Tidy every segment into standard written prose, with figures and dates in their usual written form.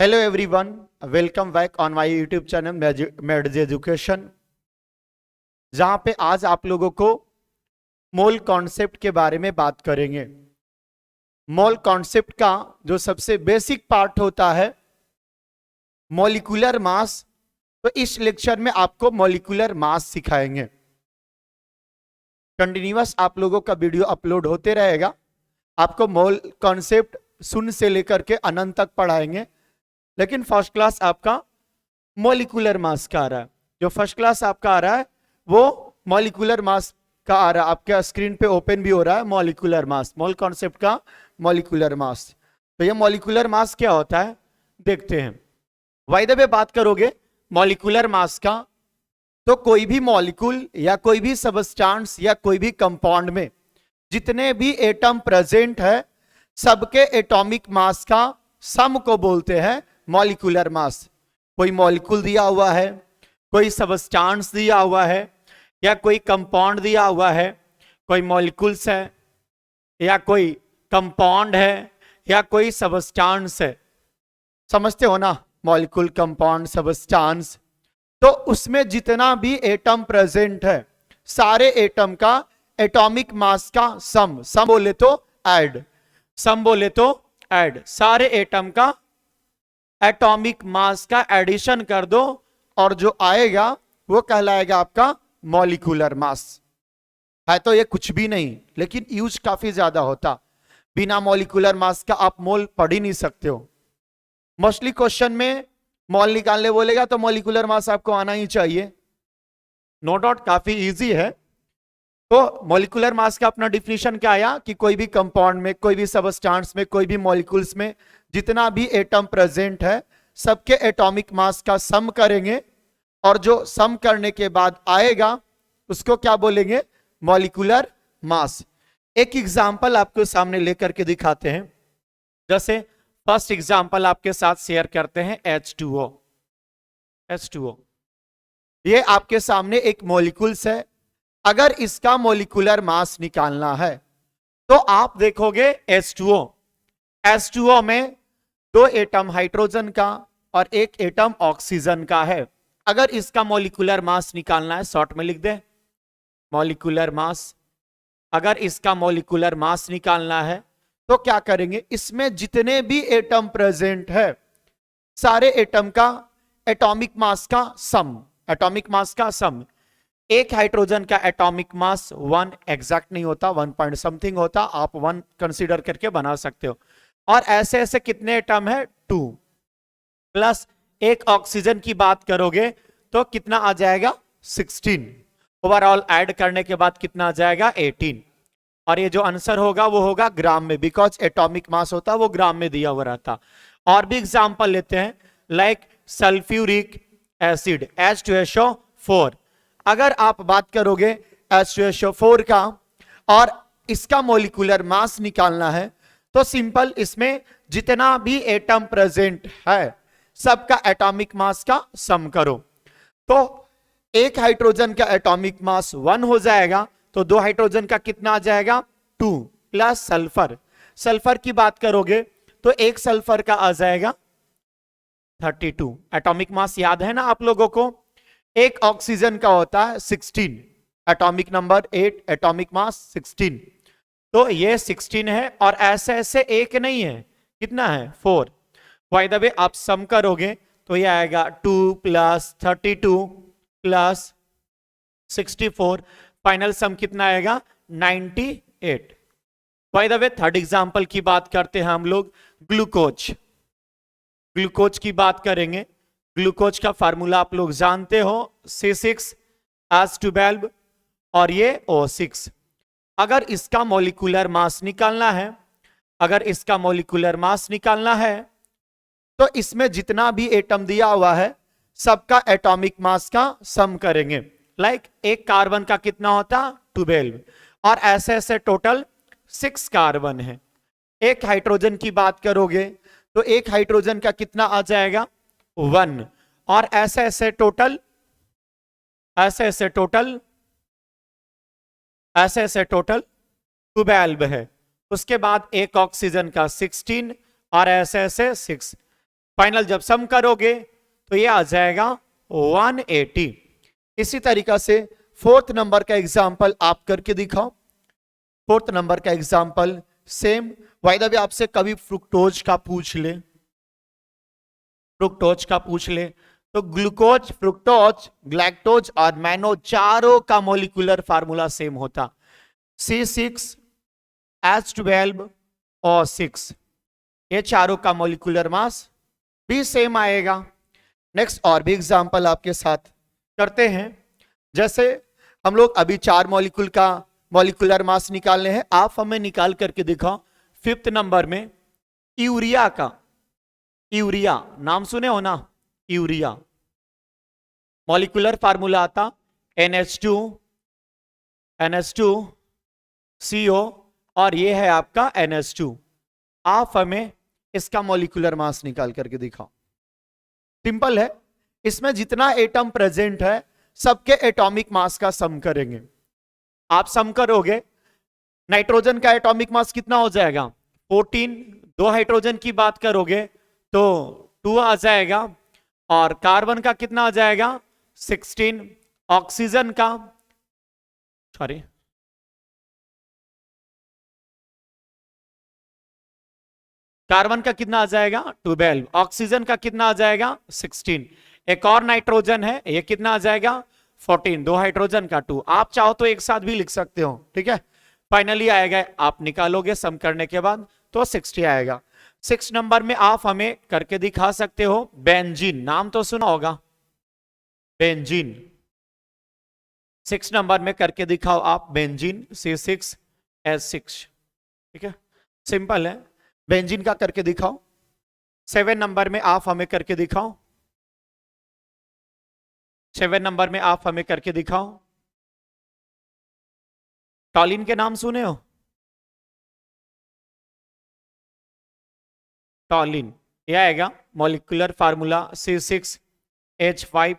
Hello everyone, welcome back on my YouTube channel Meds education, जहां पे आज आप लोगों को मोल कॉन्सेप्ट के बारे में बात करेंगे। मोल कॉन्सेप्ट का जो सबसे बेसिक पार्ट होता है मॉलिक्यूलर मास, तो इस लेक्चर में आपको मॉलिक्यूलर मास सिखाएंगे। कंटिन्यूअस आप लोगों का वीडियो अपलोड होते रहेगा। आपको मोल कॉन्सेप्ट शून्य से लेकर के अनंत तक पढ़ाएंगे, लेकिन फर्स्ट क्लास आपका मॉलिक्यूलर मास का आ रहा है। जो फर्स्ट क्लास आपका आ रहा है वो मॉलिक्यूलर मास का आ रहा है। आपके स्क्रीन पे ओपन भी हो रहा है मॉलिक्यूलर मास, मोल कॉन्सेप्ट का मॉलिक्यूलर मास। तो ये मॉलिक्यूलर मास क्या होता है देखते हैं। बाय द वे बात करोगे मॉलिक्यूलर मास का, तो कोई भी मॉलिक्यूल या कोई भी सबस्टेंस या कोई भी कंपाउंड में जितने भी एटम प्रेजेंट है सबके एटॉमिक मास का सम को बोलते हैं मॉलिक्यूलर मास। कोई मॉलिक्यूल दिया हुआ है, कोई सबस्टेंस दिया हुआ है, या कोई कंपाउंड दिया हुआ है, कोई मॉलिक्यूल्स है या कोई कंपाउंड है या कोई सबस्टेंस है, समझते हो ना, मॉलिक्यूल कंपाउंड सबस्टेंस। तो उसमें जितना भी एटम प्रेजेंट है सारे एटम का एटॉमिक मास का सम बोले तो ऐड, सम बोले तो ऐड, सारे एटम का एटॉमिक मास का एडिशन कर दो और जो आएगा वो कहलाएगा आपका मॉलिक्यूलर मास। है तो ये कुछ भी नहीं, लेकिन यूज काफी ज्यादा होता। बिना मॉलिक्यूलर मास का आप मोल पढ़ ही नहीं सकते हो। मोस्टली क्वेश्चन में मोल निकालने बोलेगा तो मॉलिक्यूलर मास आपको आना ही चाहिए। नो डाउट काफी इजी है। तो मॉलिक्यूलर मास का अपना डिफिनेशन क्या आया कि कोई भी कंपाउंड में, कोई भी सबस्टेंस में, कोई भी मॉलिक्यूल्स में जितना भी एटम प्रेजेंट है सबके एटॉमिक मास का सम करेंगे और जो सम करने के बाद आएगा उसको क्या बोलेंगे, मॉलिक्यूलर मास। एक एग्जांपल आपको सामने लेकर के दिखाते हैं। जैसे फर्स्ट एग्जांपल आपके साथ शेयर करते हैं H2O। H2O ये आपके सामने एक मॉलिक्यूल्स है। अगर इसका मॉलिक्यूलर मास निकालना है तो आप देखोगे H2O में दो एटम हाइड्रोजन का और एक एटम ऑक्सीजन का है। अगर इसका मॉलिक्यूलर मास निकालना है, शॉर्ट में लिख दे मॉलिक्यूलर मास। अगर इसका मॉलिक्यूलर मास निकालना है तो क्या करेंगे, इसमें जितने भी एटम प्रेजेंट है सारे एटम का एटॉमिक मास का सम, एटॉमिक मास का सम। एक हाइड्रोजन का एटॉमिक मास 1 एग्जैक्ट नहीं होता, 1 पॉइंट समथिंग होता, आप 1 कंसीडर करके बना सकते हो। और ऐसे ऐसे कितने एटम है, 2 प्लस एक ऑक्सीजन की बात करोगे तो कितना आ जाएगा, 16। ओवरऑल ऐड करने के बाद कितना आ जाएगा, 18। और ये जो आंसर होगा वो होगा ग्राम में, बिकॉज एटॉमिक मास होता वो ग्राम में दिया हुआ रहता। और भी एग्जांपल लेते हैं, लाइक सल्फ्यूरिक एसिड H2SO4। अगर आप बात करोगे H2SO4 का और इसका मॉलिक्यूलर मास निकालना है तो सिंपल, इसमें जितना भी एटम प्रेजेंट है सबका एटॉमिक मास का सम करो। तो एक हाइड्रोजन का एटॉमिक मास 1 हो जाएगा, तो दो हाइड्रोजन का कितना आ जाएगा, 2 प्लस सल्फर। सल्फर की बात करोगे तो एक सल्फर का आ जाएगा 32। एटॉमिक मास याद है ना आप लोगों को। एक ऑक्सीजन का होता है 16, एटॉमिक नंबर 8, एटॉमिक मास 16। तो ये 16 है और ऐसे ऐसे एक नहीं है, कितना है, 4। बाय द वे आप सम करोगे तो ये आएगा 2 प्लस 32 प्लस 64, फाइनल सम कितना आएगा, 98। By the way third example की बात करते हैं हम लोग, ग्लूकोज। ग्लूकोज की बात करेंगे। ग्लूकोज का फार्मूला आप लोग जानते हो, C6H12 और ये O6। अगर इसका मॉलिक्यूलर मास निकालना है, अगर इसका मॉलिक्यूलर मास निकालना है तो इसमें जितना भी एटम दिया हुआ है सबका एटॉमिक मास का सम करेंगे। लाइक एक कार्बन का कितना होता, 12, और ऐसे ऐसे टोटल 6 कार्बन है। एक हाइड्रोजन की बात करोगे तो एक हाइड्रोजन का कितना आ जाएगा, 1, और ऐसे ऐसे टोटल 12 है। उसके बाद एक ऑक्सीजन का 16 और ऐसे ऐसे 6। फाइनल जब सम करोगे तो ये आ जाएगा 180। इसी तरीका से फोर्थ नंबर का एग्जाम्पल आप करके दिखाओ। फोर्थ नंबर का example same, why the way आपसे कभी फ्रुक्टोज का पूछ ले, फ्रुक्टोज का पूछ ले तो ग्लूकोज, फ्रुक्टोज, ग्लैक्टोज और मैनो चारों का मॉलिक्यूलर फार्मूला सेम होता, C6H12 और 6, ये चारों का मॉलिक्यूलर मास भी सेम आएगा। नेक्स्ट और भी एग्जांपल आपके साथ करते हैं। जैसे हम लोग अभी 4 मॉलिक्यूल का मॉलिक्यूलर मास निकालने हैं, आप हमें निकाल करके दिखाओ। फिफ्थ नंबर में यूरिया का, यूरिया नाम सुने हो ना, यूरिया मॉलिक्यूलर फार्मूला आता NH2CO और ये है आपका NH2। आप हमें इसका मॉलिक्यूलर मास निकाल करके दिखाओ। सिंपल है, इसमें जितना एटम प्रेजेंट है सबके एटॉमिक मास का सम करेंगे। आप सम करोगे, नाइट्रोजन का एटॉमिक मास कितना हो जाएगा 14, 2 हाइड्रोजन की बात करोगे तो 2 आ जाएगा, और कार्बन का कितना आ जाएगा 16, ऑक्सीजन का, सॉरी कार्बन का कितना आ जाएगा 12, ऑक्सीजन का कितना आ जाएगा 16, एक और नाइट्रोजन है ये कितना आ जाएगा 14, 2 हाइड्रोजन का 2। आप चाहो तो एक साथ भी लिख सकते हो, ठीक है। फाइनली आएगा, आप निकालोगे सम करने के बाद तो 60 आएगा। 6 नंबर में आप हमें करके दिखा सकते हो बेंजीन, नाम तो सुना होगा बेंजीन। 6 नंबर में करके दिखाओ आप बेंजीन, C6H6, ठीक है, सिंपल है। बेंजीन का करके दिखाओ। 7 नंबर में आप हमें करके दिखाओ, 7 नंबर में आप हमें करके दिखाओ। टॉलिन के नाम सुने हो, टॉलिन, यह आएगा मॉलिक्यूलर फार्मूला C6H5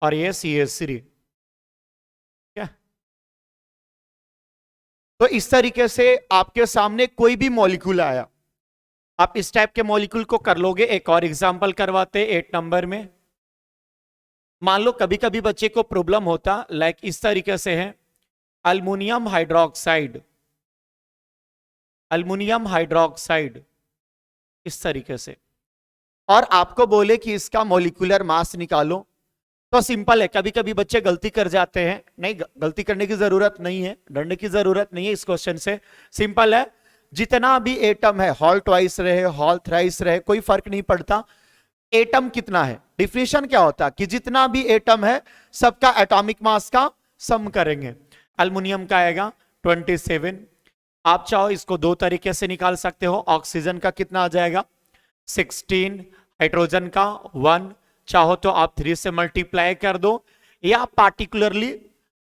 और ये CH3, क्या। तो इस तरीके से आपके सामने कोई भी मॉलिक्यूल आया, आप इस टाइप के मॉलिक्यूल को कर लोगे। एक और एग्जांपल करवाते 8 नंबर में। मान लो कभी कभी बच्चे को प्रॉब्लम होता, लाइक इस तरीके से है अल्मुनियम हाइड्रोक्साइड, अल्मुनियम हाइड्रोक्साइड इस तरीके से, और आपको बोले कि इसका मॉलिक्यूलर मास निकालो, तो सिंपल है। कभी कभी बच्चे गलती कर जाते हैं, नहीं गलती करने की जरूरत नहीं है, डरने की जरूरत नहीं है इस क्वेश्चन से। सिंपल है, जितना भी एटम है, हॉल ट्वाइस रहे, हॉल थ्राइस रहे, कोई फर्क नहीं पड़ता। एटम कितना है, डिफिनेशन क्या होता कि जितना भी एटम है सबका एटॉमिक मास का सम करेंगे। अल्युमिनियम का आएगा 27। आप चाहो इसको 2 तरीके से निकाल सकते हो। ऑक्सीजन का कितना आ जाएगा 16, हाइड्रोजन का 1, चाहो तो आप 3 से मल्टीप्लाई कर दो, या पार्टिकुलरली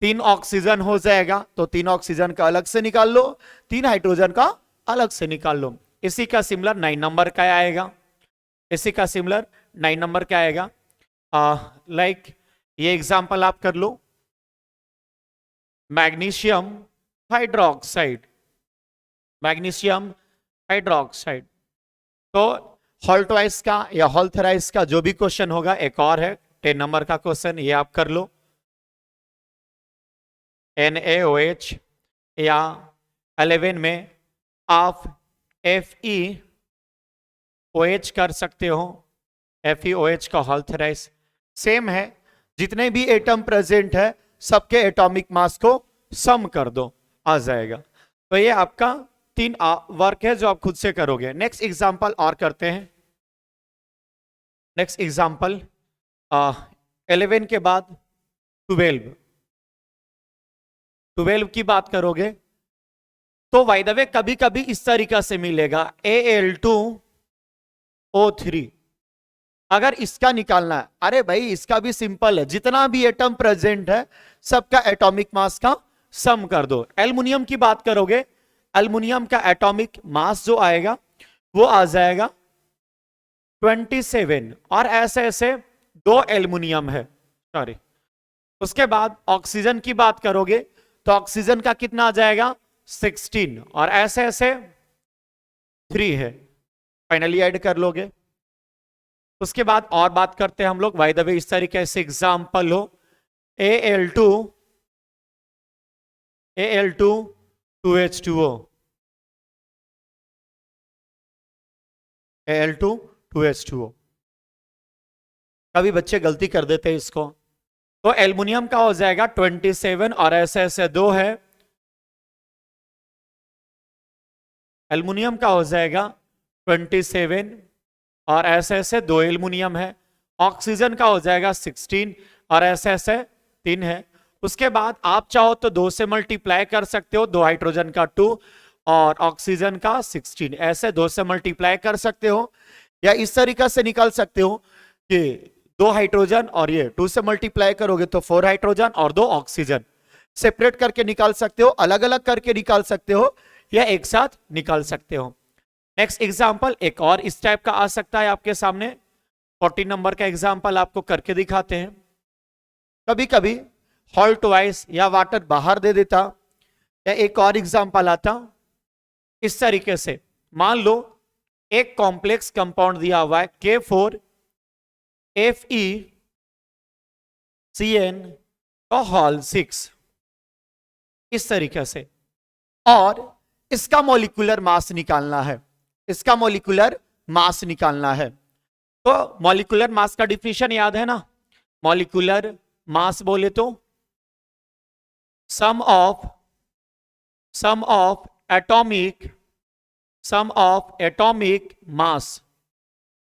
3 ऑक्सीजन हो जाएगा तो 3 ऑक्सीजन का अलग से निकाल लो, 3 हाइड्रोजन का अलग से निकाल लो। इसी का सिमिलर 9 नंबर का आएगा, इसी का सिमिलर 9 नंबर का आएगा। लाइक ये एग्जांपल आप कर लो, मैग्नीशियम हाइड्रोक्साइड, मैग्नीशियम हाइड्रोक्साइड। तो हॉल ट्वाइस का या हॉल थराइस का जो भी क्वेश्चन होगा, एक और है 10 नंबर का क्वेश्चन, ये आप कर लो। NaOH, या 11 में आप FeOH कर सकते हो, FeOH का हॉल थराइस सेम है। जितने भी एटम प्रेजेंट है सबके एटॉमिक मास को सम कर दो, आ जाएगा। तो ये आपका 3 वर्क है जो आप खुद से करोगे। नेक्स्ट एग्जांपल और करते हैं। नेक्स्ट एग्जांपल 11 के बाद 12 की बात करोगे तो बाय द वे कभी कभी इस तरीका से मिलेगा Al2O3। अगर इसका निकालना है, अरे भाई इसका भी सिंपल है, जितना भी एटम प्रेजेंट है सबका एटॉमिक मास का सम कर दो। एल्युमिनियम की बात करोगे, एल्युमिनियम का एटॉमिक मास जो आएगा वो आ जाएगा 27, और ऐसे ऐसे 2 एल्युमिनियम है, सॉरी। उसके बाद ऑक्सीजन की बात करोगे तो ऑक्सीजन का कितना आ जाएगा 16, और ऐसे ऐसे 3 है। फाइनली ऐड कर लोगे उसके बाद और बात करते हैं हम लोग, बाय द वे इस तरीके से एग्जाम्पल हो, Al2 2H2O, Al2 2H2O। कभी बच्चे गलती कर देते हैं इसको, तो एल्युमिनियम का हो जाएगा 27 और ऐसे ऐसे 2 है, एल्युमिनियम का हो जाएगा 27 और ऐसे ऐसे 2 एल्युमिनियम है। ऑक्सीजन का हो जाएगा 16 और ऐसे ऐसे 3 है। उसके बाद आप चाहो तो 2 से मल्टीप्लाई कर सकते हो, 2 हाइड्रोजन का 2 और ऑक्सीजन का 16, ऐसे 2 से मल्टीप्लाई कर सकते हो, या इस तरीके से निकाल सकते हो कि 2 हाइड्रोजन और ये 2 से मल्टीप्लाई करोगे तो 4 हाइड्रोजन और 2 ऑक्सीजन। सेपरेट करके निकाल सकते हो, अलग अलग करके निकाल सकते हो, या एक साथ निकाल सकते हो। नेक्स्ट एग्जांपल एक और इस टाइप का आ सकता है आपके सामने, 40 नंबर का एग्जांपल आपको करके दिखाते हैं। कभी कभी हॉल्ट वाइज या वाटर बाहर दे देता, या एक और एग्जांपल आता इस तरीके से, मान लो एक कॉम्प्लेक्स कंपाउंड दिया हुआ है K4FeCN6 इस तरीके से, और इसका मॉलिक्यूलर मास निकालना है, इसका मॉलिक्यूलर मास निकालना है। तो मॉलिक्यूलर मास का डिफिनेशन याद है ना, मॉलिक्यूलर मास बोले तो sum of atomic mass,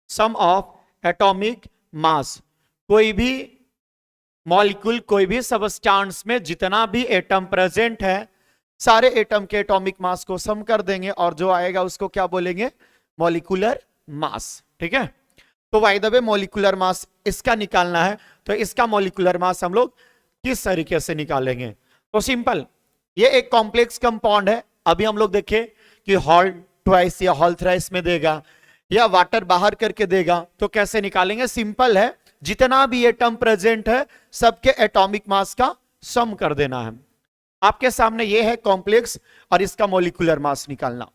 sum of atomic mass. कोई भी मॉलिक्यूल, कोई भी सबस्टेंस में जितना भी एटम प्रेजेंट है, सारे एटम के एटॉमिक मास को सम कर देंगे और जो आएगा उसको क्या बोलेंगे, मॉलिक्यूलर मास। ठीक है, तो by the way molecular mass इसका निकालना है, तो इसका मॉलिक्यूलर मास हम लोग किस तरीके से निकालेंगे। तो सिंपल, ये एक कॉम्प्लेक्स कंपाउंड है, अभी हम लोग देखें कि हॉल ट्वाइस या हॉल थ्राइस में देगा या वाटर बाहर करके देगा, तो कैसे निकालेंगे। सिंपल है, जितना भी एटम प्रेजेंट है सबके एटॉमिक मास का सम कर देना है। आपके सामने ये है कॉम्प्लेक्स और इसका मॉलिक्यूलर मास निकालना,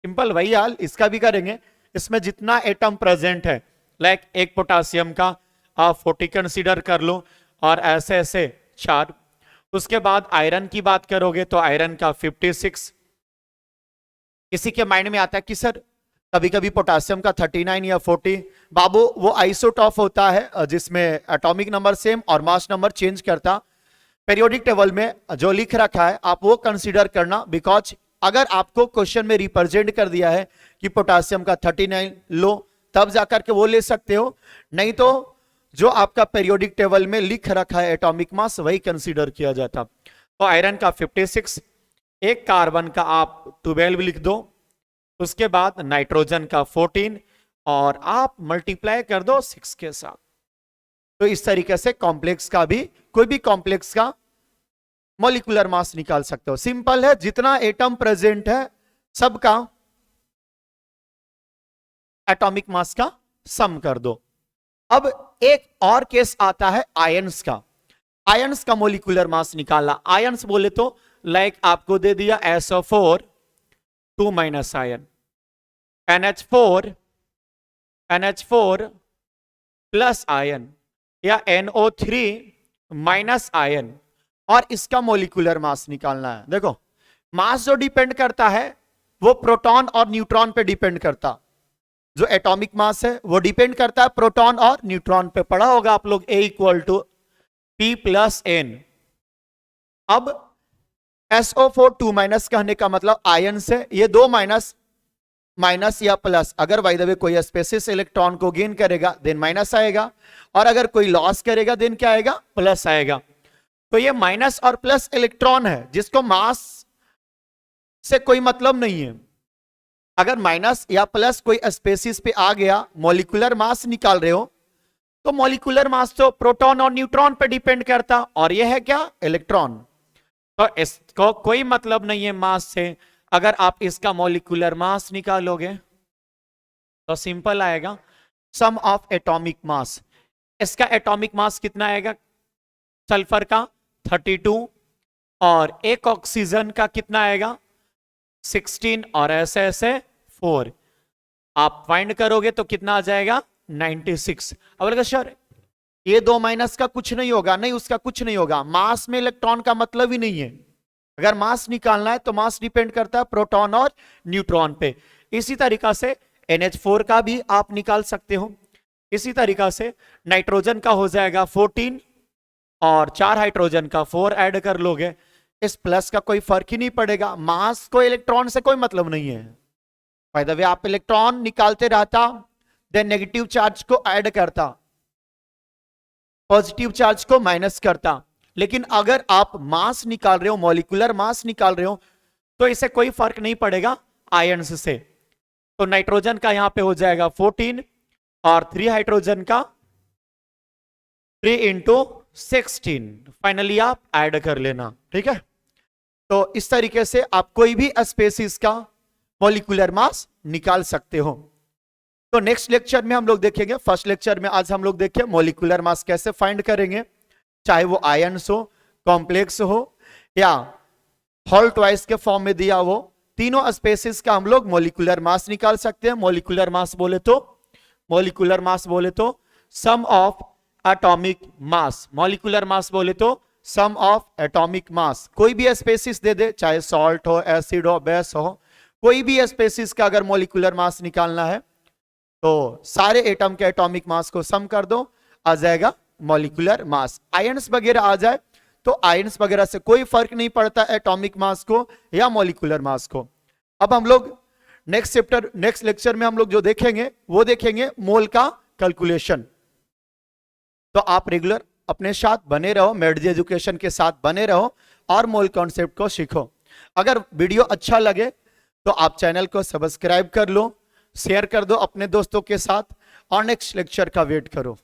सिंपल वही हाल इसका भी करेंगे। इसमें जितना एटम प्रेजेंट है, लाइक एक पोटासियम का आप 40 कंसीडर कर लो और ऐसे ऐसे 4। उसके बाद आयरन की बात करोगे तो आयरन का 56। किसी के माइंड में आता है कि सर कभी कभी पोटासियम का 39 या 40, बाबू वो आइसोटॉप होता है जिसमें एटॉमिक नंबर सेम और मास नंबर चेंज करता। पेरियोडिक टेबल में जो लिख रखा है आप वो कंसीडर करना, बिकॉज अगर आपको क्वेश्चन में रिप्रेजेंट कर दिया है कि पोटासियम का 39 लो, तब जाकर के वो ले सकते हो, नहीं तो जो आपका पेरियोडिक टेबल में लिख रखा है एटॉमिक मास वही कंसीडर किया जाता। तो आयरन का 56, एक कार्बन का आप 12 लिख दो, उसके बाद नाइट्रोजन का 14 और आप मल्टीप्लाई कर दो 6 के साथ। तो इस तरीके से कॉम्प्लेक्स का भी, कोई भी कॉम्प्लेक्स का मॉलिक्यूलर मास निकाल सकते हो। सिंपल है, जितना एटम प्रेजेंट है सबका एटॉमिक मास का सम कर दो। अब एक और केस आता है आयंस का। आयंस का मॉलिक्यूलर मास निकाला, आयंस बोले तो लाइक आपको दे दिया SO4 2 minus ion, NH4 plus ion, या NO3 माइनस आयन, और इसका मॉलिक्यूलर मास निकालना है। देखो मास जो डिपेंड करता है वो प्रोटॉन और न्यूट्रॉन पे डिपेंड करता, जो एटॉमिक मास है वो डिपेंड करता है प्रोटॉन और न्यूट्रॉन पे। पढ़ा होगा आप लोग A = P + N। अब SO4 2 माइनस कहने का मतलब आयन से ये 2 माइनस या प्लस, अगर बाय द वे कोई स्पेसिस इलेक्ट्रॉन को गेन करेगा देन माइनस आएगा, और अगर कोई लॉस करेगा देन क्या आएगा, प्लस आएगा। तो ये माइनस और प्लस इलेक्ट्रॉन है जिसको मास से कोई मतलब नहीं है। अगर माइनस या प्लस कोई स्पेसिस पे आ गया, मॉलिक्यूलर मास निकाल रहे हो, तो मॉलिक्यूलर मास तो प्रोटॉन और न्यूट्रॉन पे डिपेंड करता, और ये है क्या, इलेक्ट्रॉन। तो इसको कोई मतलब नहीं है मास से। अगर आप इसका मॉलिक्यूलर मास निकालोगे तो सिंपल आएगा सम ऑफ एटॉमिक मास। इसका एटॉमिक मास कितना आएगा, सल्फर का 32 और एक ऑक्सीजन का कितना आएगा 16 और ऐसे ऐसे 4। आप फाइंड करोगे तो कितना आ जाएगा 96। अब बोलेगा सर ये 2 माइनस का कुछ नहीं होगा, नहीं उसका कुछ नहीं होगा, मास में इलेक्ट्रॉन का मतलब ही नहीं है। अगर मास निकालना है तो मास डिपेंड करता है प्रोटॉन और न्यूट्रॉन पे। इसी तरीका से NH4 का भी आप निकाल सकते हो। इसी तरीका से नाइट्रोजन का हो जाएगा 14 और 4 हाइड्रोजन का 4 ऐड कर लोगे, इस प्लस का कोई फर्क ही नहीं पड़ेगा, मास को इलेक्ट्रॉन से कोई मतलब नहीं है। बाय द वे आप इलेक्ट्रॉन निकालते रहता, देन नेगेटिव चार्ज को ऐड करता, पॉजिटिव चार्ज को माइनस करता, लेकिन अगर आप मास निकाल रहे हो, मॉलिक्यूलर मास निकाल रहे हो, तो इसे कोई फर्क नहीं पड़ेगा आयन्स से। तो नाइट्रोजन का यहां पे हो जाएगा 14 और 3 हाइड्रोजन का 3 इंटू 16, फाइनली आप ऐड कर लेना, ठीक है। तो इस तरीके से आप कोई भी स्पेसीज का मॉलिक्यूलर मास निकाल सकते हो। तो नेक्स्ट लेक्चर में हम लोग देखेंगे, फर्स्ट लेक्चर में आज हम लोग देखें मॉलिक्यूलर मास कैसे फाइंड करेंगे, चाहे वो आयन्स हो, कॉम्प्लेक्स हो या होल ट्वाइस के फॉर्म में दिया हो, तीनों स्पेसीज का हम लोग मॉलिक्यूलर मास निकाल सकते हैं। मॉलिक्यूलर मास बोले तो sum of atomic mass, molecular mass बोले तो सम ऑफ एटॉमिक मास। कोई भी स्पेसीज दे दे, चाहे सॉल्ट हो, एसिड हो, बेस हो, कोई भी स्पेसीज का अगर मॉलिक्यूलर मास निकालना है तो सारे एटम के एटॉमिक मास को सम कर दो, आ जाएगा मॉलिक्यूलर मास। आयन्स वगैरह आ जाए तो आयन्स वगैरह से कोई फर्क नहीं पड़ता एटॉमिक मास को या मॉलिक्यूलर मास को। अब हम लोग नेक्स्ट लेक्चर में हम लोग जो देखेंगे वो देखेंगे मोल का कैलकुलेशन। तो आप रेगुलर अपने साथ बने रहो, मेडजी एजुकेशन के साथ बने रहो और मोल कॉन्सेप्ट को सीखो। अगर वीडियो अच्छा लगे तो आप चैनल को सब्सक्राइब कर लो, शेयर कर दो अपने दोस्तों के साथ और नेक्स्ट लेक्चर का वेट करो।